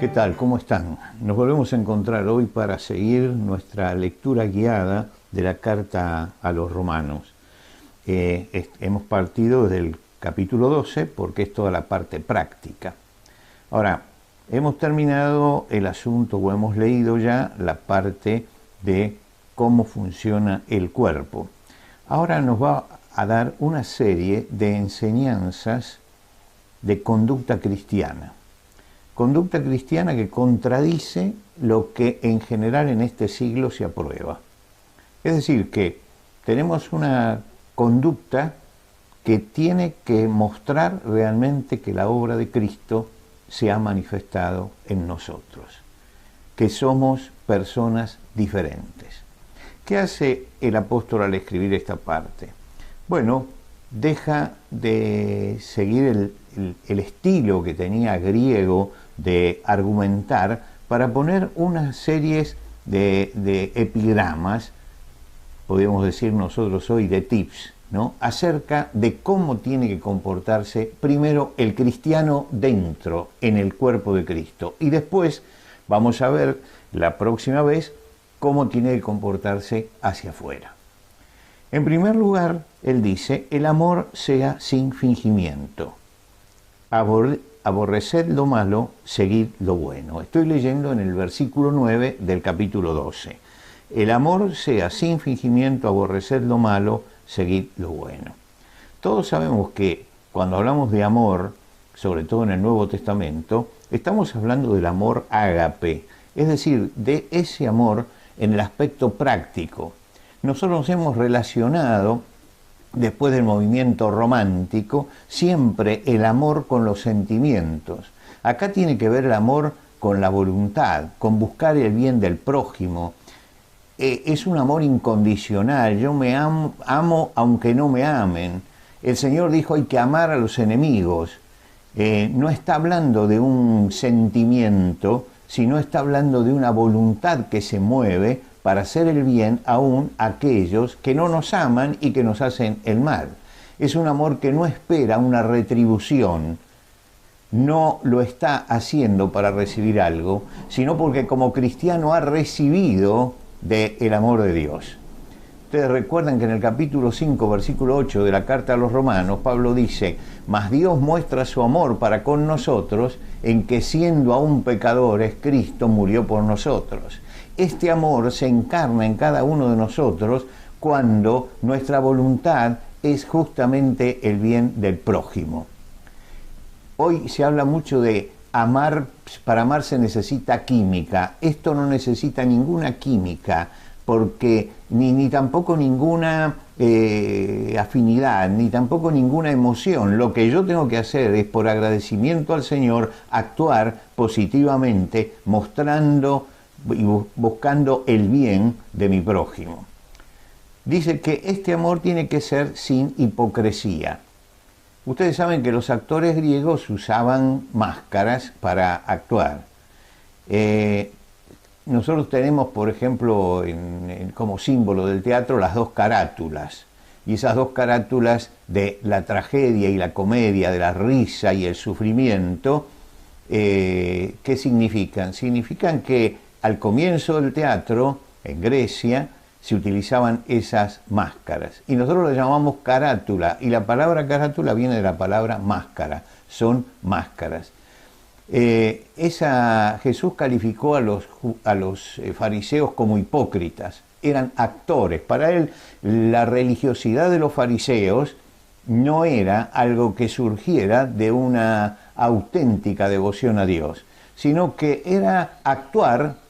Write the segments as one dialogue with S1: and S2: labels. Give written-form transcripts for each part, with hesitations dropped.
S1: ¿Qué tal? ¿Cómo están? Nos volvemos a encontrar hoy para seguir nuestra lectura guiada de la carta a los romanos. Hemos partido desde el capítulo 12 porque es toda la parte práctica. Ahora, hemos terminado el asunto o hemos leído ya la parte de cómo funciona el cuerpo. Ahora nos va a dar una serie de enseñanzas de conducta cristiana. Conducta cristiana que contradice lo que en general en este siglo se aprueba. Es decir, que tenemos una conducta que tiene que mostrar realmente que la obra de Cristo se ha manifestado en nosotros, que somos personas diferentes. ¿Qué hace el apóstol al escribir esta parte? Bueno, deja de seguir el estilo que tenía griego de argumentar para poner unas series de epigramas, podríamos decir nosotros hoy de tips, ¿no?, acerca de cómo tiene que comportarse primero el cristiano dentro, en el cuerpo de Cristo, y después vamos a ver la próxima vez cómo tiene que comportarse hacia afuera. En primer lugar, él dice, el amor sea sin fingimiento. Aborreced lo malo, seguid lo bueno. Estoy leyendo en el versículo 9 del capítulo 12. El amor sea sin fingimiento, aborreced lo malo, seguid lo bueno. Todos sabemos que cuando hablamos de amor, sobre todo en el Nuevo Testamento, estamos hablando del amor ágape, es decir, de ese amor en el aspecto práctico. Nosotros nos hemos relacionado, después del movimiento romántico, siempre el amor con los sentimientos. Acá tiene que ver el amor con la voluntad, con buscar el bien del prójimo. Es un amor incondicional, yo me amo aunque no me amen. El Señor dijo hay que amar a los enemigos. No está hablando de un sentimiento, sino está hablando de una voluntad que se mueve para hacer el bien aún a aquellos que no nos aman y que nos hacen el mal. Es un amor que no espera una retribución, no lo está haciendo para recibir algo, sino porque como cristiano ha recibido del amor de Dios. Ustedes recuerdan que en el capítulo 5, versículo 8 de la carta a los romanos, Pablo dice, mas Dios muestra su amor para con nosotros en que siendo aún pecadores, Cristo murió por nosotros. Este amor se encarna en cada uno de nosotros cuando nuestra voluntad es justamente el bien del prójimo. Hoy se habla mucho de amar, para amar se necesita química. Esto no necesita ninguna química, porque ni tampoco ninguna afinidad, ni tampoco ninguna emoción. Lo que yo tengo que hacer es, por agradecimiento al Señor, actuar positivamente, mostrando y buscando el bien de mi prójimo. Dice que este amor tiene que ser sin hipocresía. Ustedes saben que los actores griegos usaban máscaras para actuar. Nosotros tenemos, por ejemplo, como símbolo del teatro, las dos carátulas. Y esas dos carátulas de la tragedia y la comedia, de la risa y el sufrimiento, ¿qué significan? Significan que al comienzo del teatro, en Grecia, se utilizaban esas máscaras. Y nosotros le llamamos carátula, y la palabra carátula viene de la palabra máscara, son máscaras. Jesús calificó a los fariseos como hipócritas, eran actores. Para él, la religiosidad de los fariseos no era algo que surgiera de una auténtica devoción a Dios, sino que era actuar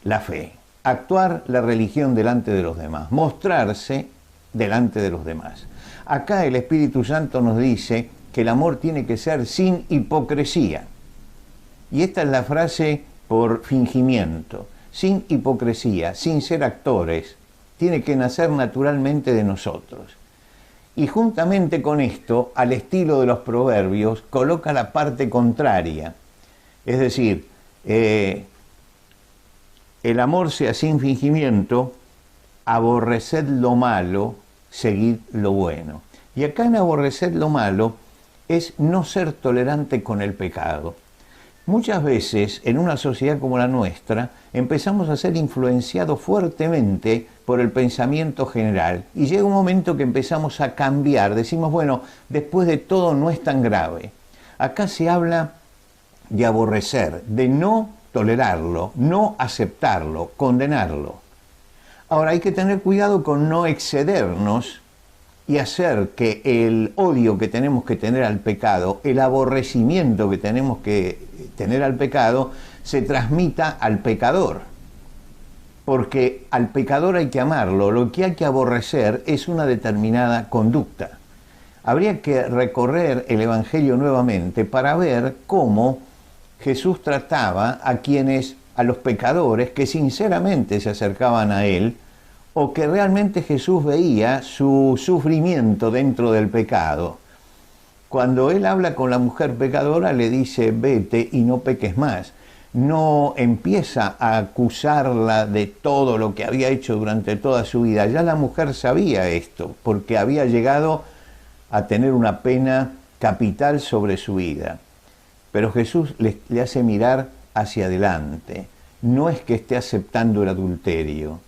S1: la fe, actuar la religión delante de los demás, mostrarse delante de los demás. Acá el Espíritu Santo nos dice que el amor tiene que ser sin hipocresía. Y esta es la frase por fingimiento, sin hipocresía, sin ser actores, tiene que nacer naturalmente de nosotros. Y juntamente con esto, al estilo de los proverbios, coloca la parte contraria, es decir, el amor sea sin fingimiento, aborreced lo malo, seguid lo bueno. Y acá en aborreced lo malo es no ser tolerante con el pecado. Muchas veces en una sociedad como la nuestra empezamos a ser influenciados fuertemente por el pensamiento general y llega un momento que empezamos a cambiar, decimos, bueno, después de todo no es tan grave. Acá se habla de aborrecer, de no tolerarlo, no aceptarlo, condenarlo. Ahora hay que tener cuidado con no excedernos y hacer que el odio que tenemos que tener al pecado, el aborrecimiento que tenemos que tener al pecado, se transmita al pecador. Porque al pecador hay que amarlo, lo que hay que aborrecer es una determinada conducta. Habría que recorrer el Evangelio nuevamente para ver cómo Jesús trataba a los pecadores que sinceramente se acercaban a Él, o que realmente Jesús veía su sufrimiento dentro del pecado. Cuando Él habla con la mujer pecadora, le dice, vete y no peques más. No empieza a acusarla de todo lo que había hecho durante toda su vida. Ya la mujer sabía esto, porque había llegado a tener una pena capital sobre su vida. Pero Jesús le hace mirar hacia adelante. No es que esté aceptando el adulterio,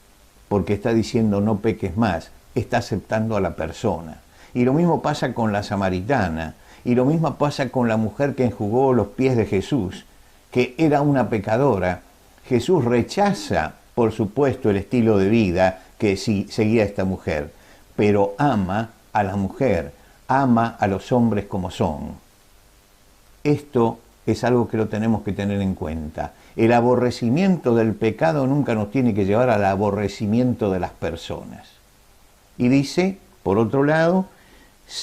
S1: porque está diciendo no peques más, está aceptando a la persona. Y lo mismo pasa con la samaritana, y lo mismo pasa con la mujer que enjugó los pies de Jesús, que era una pecadora. Jesús rechaza, por supuesto, el estilo de vida que seguía esta mujer, pero ama a la mujer, ama a los hombres como son. Esto es algo que lo tenemos que tener en cuenta. El aborrecimiento del pecado nunca nos tiene que llevar al aborrecimiento de las personas. Y dice, por otro lado,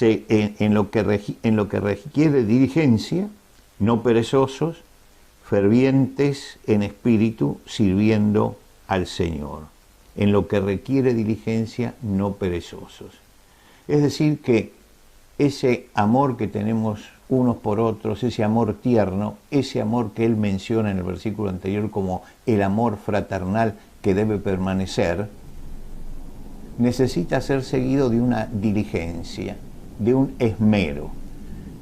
S1: en lo que requiere diligencia, no perezosos, fervientes en espíritu, sirviendo al Señor. En lo que requiere diligencia, no perezosos. Es decir, que ese amor que tenemos unos por otros, ese amor tierno, ese amor que él menciona en el versículo anterior como el amor fraternal que debe permanecer, necesita ser seguido de una diligencia, de un esmero.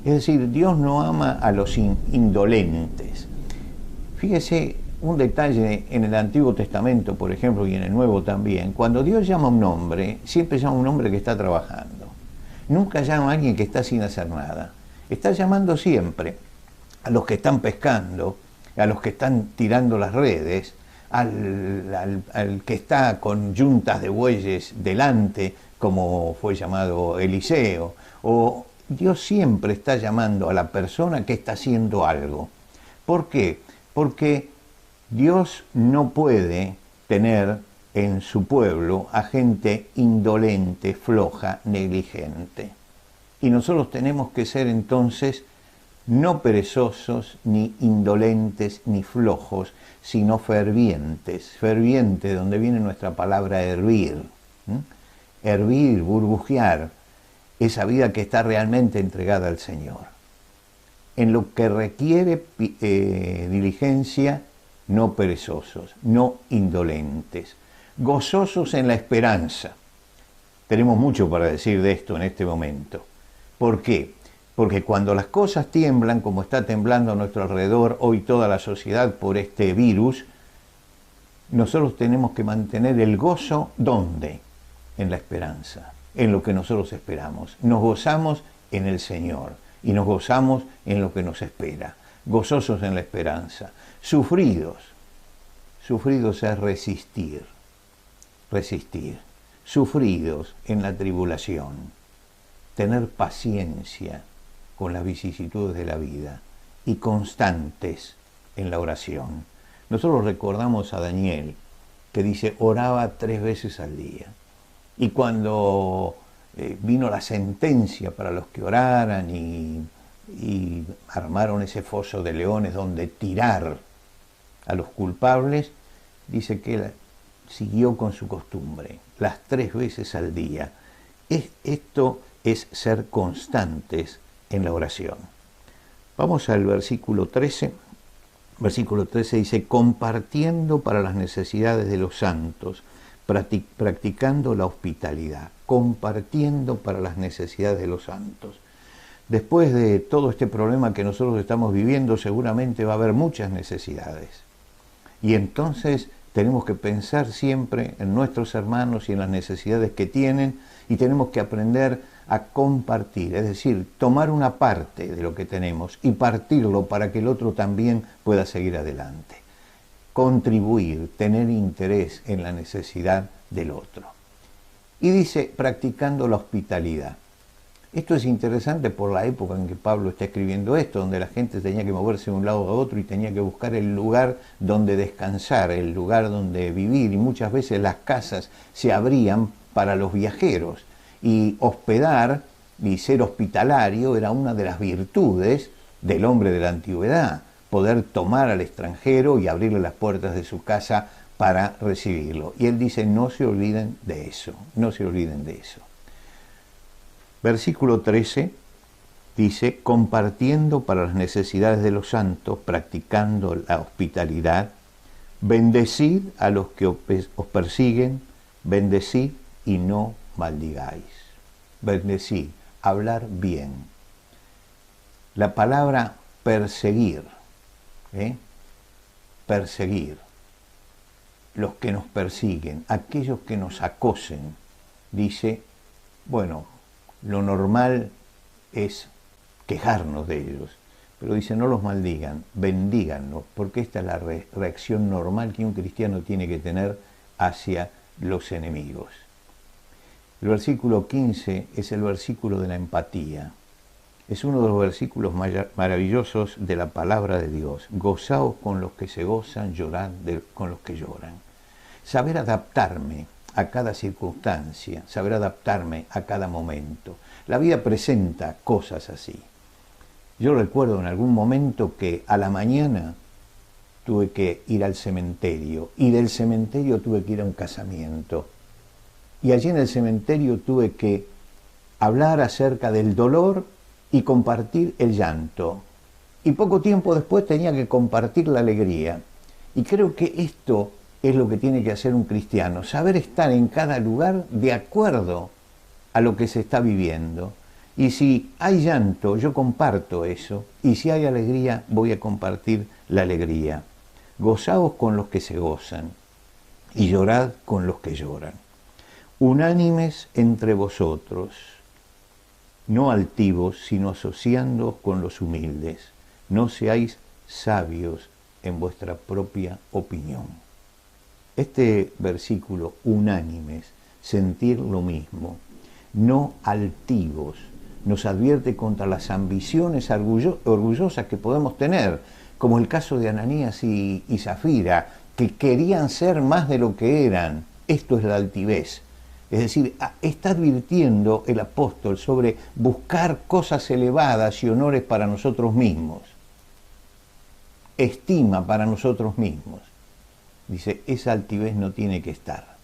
S1: Es decir, Dios no ama a los indolentes. Fíjese un detalle en el Antiguo Testamento, por ejemplo, y en el Nuevo también. Cuando Dios llama a un hombre, siempre llama a un hombre que está trabajando. Nunca llama a alguien que está sin hacer nada. Está llamando siempre a los que están pescando, a los que están tirando las redes, al que está con yuntas de bueyes delante, como fue llamado Eliseo. O Dios siempre está llamando a la persona que está haciendo algo. ¿Por qué? Porque Dios no puede tener en su pueblo a gente indolente, floja, negligente. Y nosotros tenemos que ser entonces no perezosos, ni indolentes, ni flojos, sino fervientes. Ferviente, donde viene nuestra palabra hervir. Hervir, burbujear, esa vida que está realmente entregada al Señor. En lo que requiere diligencia, no perezosos, no indolentes. Gozosos en la esperanza. Tenemos mucho para decir de esto en este momento. ¿Por qué? Porque cuando las cosas tiemblan, como está temblando a nuestro alrededor hoy toda la sociedad por este virus, nosotros tenemos que mantener el gozo, ¿dónde? En la esperanza, en lo que nosotros esperamos. Nos gozamos en el Señor y nos gozamos en lo que nos espera. Gozosos en la esperanza. Sufridos. Sufridos es resistir. Resistir. Sufridos en la tribulación. Tener paciencia con las vicisitudes de la vida y constantes en la oración. Nosotros recordamos a Daniel, que dice, oraba 3 veces al día. Y cuando vino la sentencia para los que oraran y armaron ese foso de leones donde tirar a los culpables, dice que él siguió con su costumbre, las 3 veces al día. Esto es ser constantes en la oración. Vamos al versículo 13. Versículo 13 dice, compartiendo para las necesidades de los santos, practicando la hospitalidad, compartiendo para las necesidades de los santos. Después de todo este problema que nosotros estamos viviendo, seguramente va a haber muchas necesidades. Y entonces tenemos que pensar siempre en nuestros hermanos y en las necesidades que tienen, y tenemos que aprender a compartir, es decir, tomar una parte de lo que tenemos y partirlo para que el otro también pueda seguir adelante. Contribuir, tener interés en la necesidad del otro. Y dice, practicando la hospitalidad. Esto es interesante por la época en que Pablo está escribiendo esto, donde la gente tenía que moverse de un lado a otro y tenía que buscar el lugar donde descansar, el lugar donde vivir, y muchas veces las casas se abrían para los viajeros, y hospedar y ser hospitalario era una de las virtudes del hombre de la antigüedad, poder tomar al extranjero y abrirle las puertas de su casa para recibirlo. Y él dice, no se olviden de eso, no se olviden de eso. Versículo 13 dice, compartiendo para las necesidades de los santos, practicando la hospitalidad, bendecid a los que os persiguen, bendecid y no maldigáis. Bendecid, hablar bien. La palabra perseguir, perseguir, los que nos persiguen, aquellos que nos acosen, dice, bueno, lo normal es quejarnos de ellos, pero dice no los maldigan, bendíganlos, porque esta es la reacción normal que un cristiano tiene que tener hacia los enemigos. El versículo 15 es el versículo de la empatía. Es uno de los versículos maravillosos de la palabra de Dios. Gozaos con los que se gozan, llorad con los que lloran. Saber adaptarme a cada circunstancia, saber adaptarme a cada momento. La vida presenta cosas así. Yo recuerdo en algún momento que a la mañana tuve que ir al cementerio, y del cementerio tuve que ir a un casamiento. Y allí en el cementerio tuve que hablar acerca del dolor y compartir el llanto. Y poco tiempo después tenía que compartir la alegría. Y creo que esto es lo que tiene que hacer un cristiano, saber estar en cada lugar de acuerdo a lo que se está viviendo. Y si hay llanto, yo comparto eso, y si hay alegría, voy a compartir la alegría. Gozaos con los que se gozan, y llorad con los que lloran. Unánimes entre vosotros, no altivos, sino asociándoos con los humildes. No seáis sabios en vuestra propia opinión. Este versículo, unánimes, sentir lo mismo, no altivos, nos advierte contra las ambiciones orgullosas que podemos tener, como el caso de Ananías y Zafira, que querían ser más de lo que eran. Esto es la altivez. Es decir, está advirtiendo el apóstol sobre buscar cosas elevadas y honores para nosotros mismos, estima para nosotros mismos. Dice, esa altivez no tiene que estar,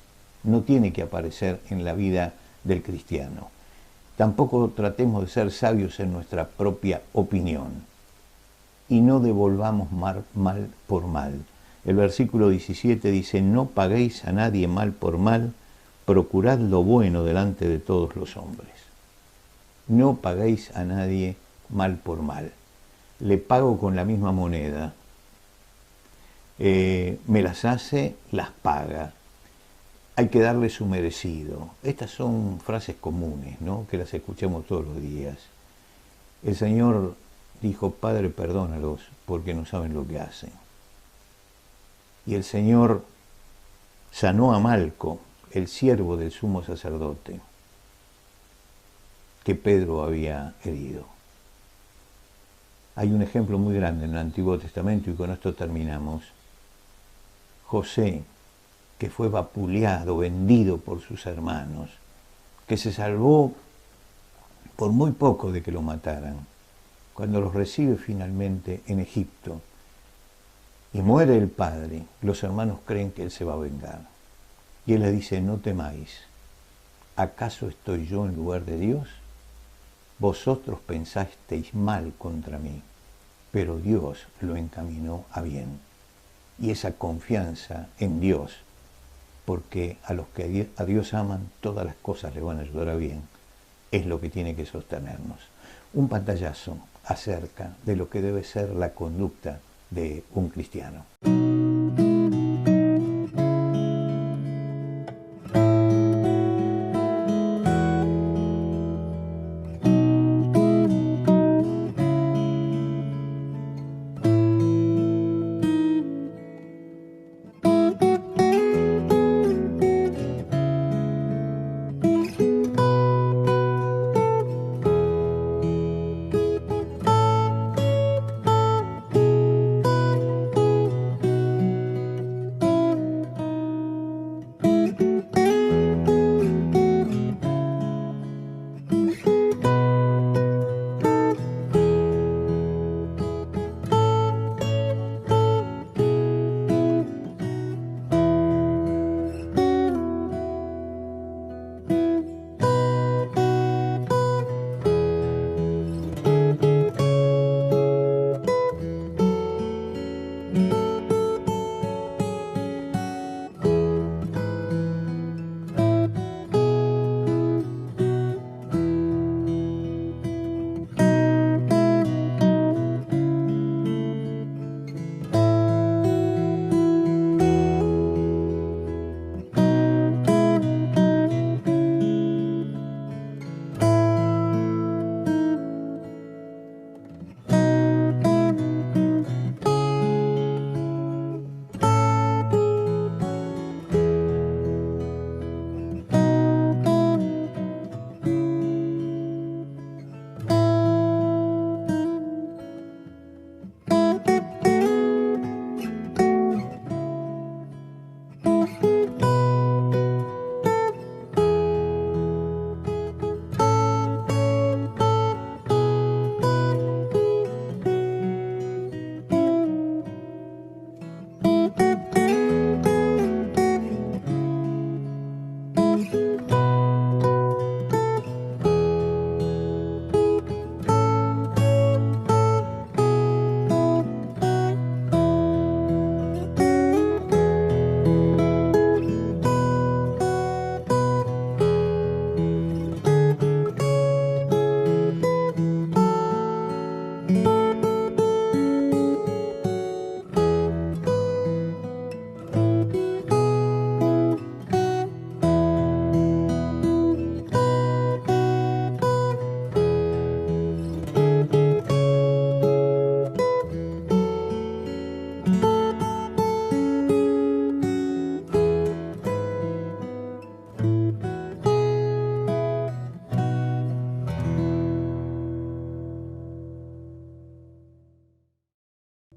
S1: no tiene que aparecer en la vida del cristiano. Tampoco tratemos de ser sabios en nuestra propia opinión y no devolvamos mal por mal. El versículo 17 dice, no paguéis a nadie mal por mal, procurad lo bueno delante de todos los hombres. No paguéis a nadie mal por mal. Le pago con la misma moneda. Me las hace, las paga. Hay que darle su merecido. Estas son frases comunes, ¿no?, que las escuchamos todos los días. El Señor dijo, Padre, perdónalos porque no saben lo que hacen. Y el Señor sanó a Malco, el siervo del sumo sacerdote, que Pedro había herido. Hay un ejemplo muy grande en el Antiguo Testamento, y con esto terminamos. José, que fue vapuleado, vendido por sus hermanos, que se salvó por muy poco de que lo mataran, cuando los recibe finalmente en Egipto y muere el padre, los hermanos creen que él se va a vengar. Y él le dice, no temáis, ¿acaso estoy yo en lugar de Dios? Vosotros pensasteis mal contra mí, pero Dios lo encaminó a bien. Y esa confianza en Dios, porque a los que a Dios aman, todas las cosas le van a ayudar a bien, es lo que tiene que sostenernos. un pantallazo acerca de lo que debe ser la conducta de un cristiano.